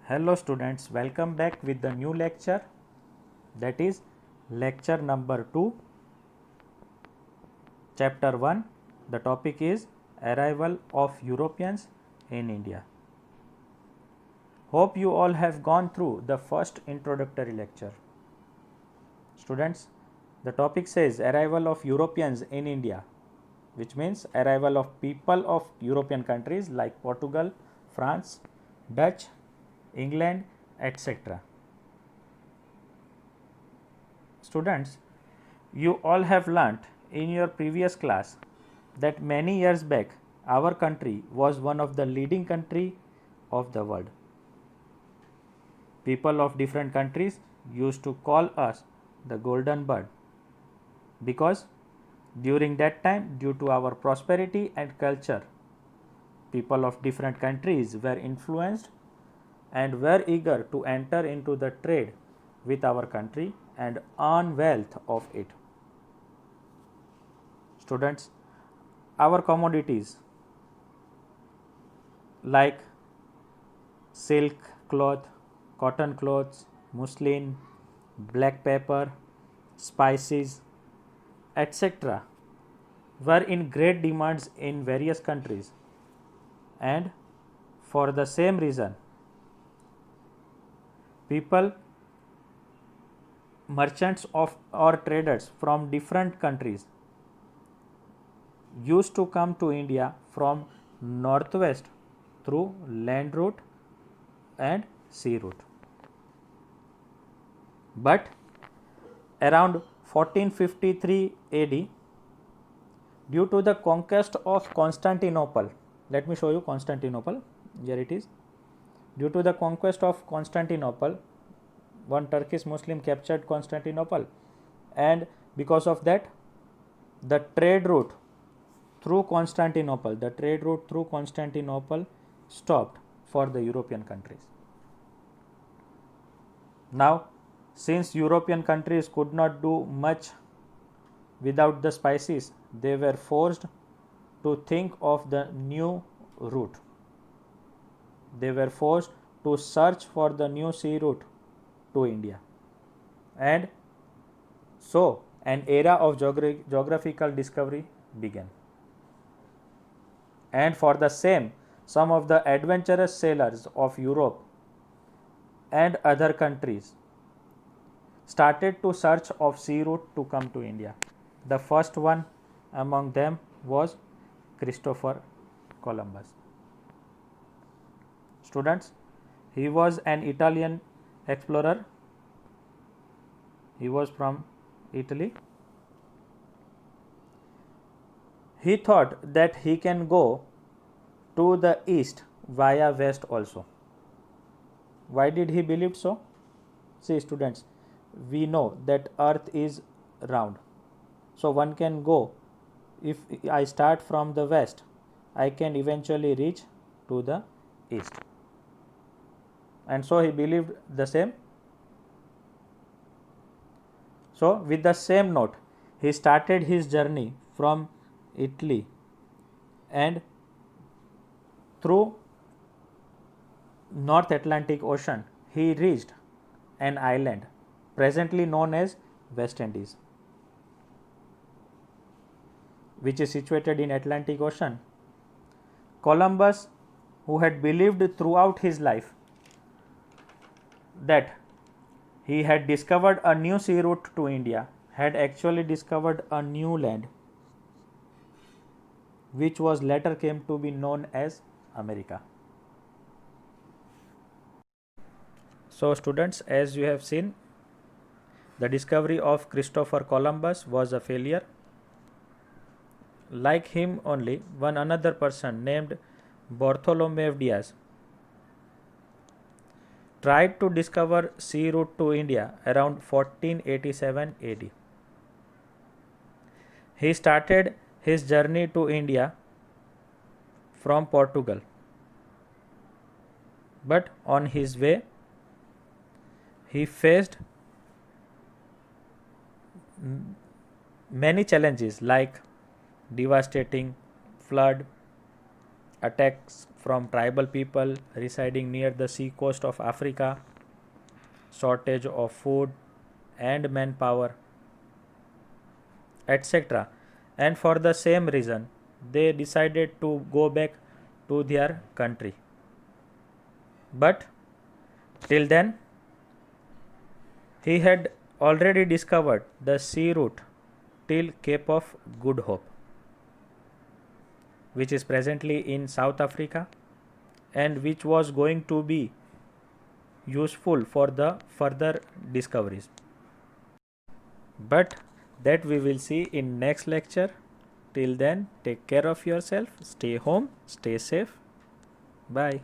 Hello students, welcome back with the new lecture, that is lecture number 2, chapter 1. The topic is arrival of Europeans in India. Hope you all have gone through the first introductory lecture. Students, the topic says arrival of Europeans in India, which means arrival of people of European countries like Portugal, France, Dutch, England, etc. Students, you all have learnt in your previous class that many years back our country was one of the leading country of the world. People of different countries used to call us the golden bird because during that time, due to our prosperity and culture, people of different countries were influenced and were eager to enter into the trade with our country and earn wealth of it. Students, our commodities like silk cloth, cotton clothes, muslin, black pepper, spices, etc. were in great demands in various countries, and for the same reason people, merchants of or traders from different countries used to come to India from northwest through land route and sea route. But around 1453 AD, due to the conquest of Constantinople, let me show you Constantinople, here it is. Due to the conquest of Constantinople, one Turkish Muslim captured Constantinople, and because of that, the trade route through Constantinople stopped for the European countries. Now, since European countries could not do much without the spices, they were forced to think of the new route. They were forced to search for the new sea route to India. And so, an era of geographical discovery began. And for the same, some of the adventurous sailors of Europe and other countries started to search of sea route to come to India. The first one among them was Christopher Columbus. Students, he was an Italian explorer. He was from Italy. He thought that he can go to the east via west also. Why did he believe so? See students, we know that earth is round. So one can go, if I start from the west, I can eventually reach to the east. And so he believed the same. So with the same note, he started his journey from Italy and through North Atlantic Ocean he reached an island presently known as West Indies, which is situated in Atlantic Ocean. Columbus, who had believed throughout his life that he had discovered a new sea route to India, had actually discovered a new land, which was later came to be known as America. So students, as you have seen, the discovery of Christopher Columbus was a failure. Like him only, one another person named Bartholomew Diaz tried to discover sea route to India around 1487 AD. He started his journey to India from Portugal, but on his way he faced many challenges like devastating flood, attacks from tribal people residing near the sea coast of Africa, shortage of food and manpower, etc. And for the same reason, they decided to go back to their country. But till then, he had already discovered the sea route till Cape of Good Hope, which is presently in South Africa and which was going to be useful for the further discoveries. But that we will see in next lecture. Till then, take care of yourself, stay home, stay safe. Bye.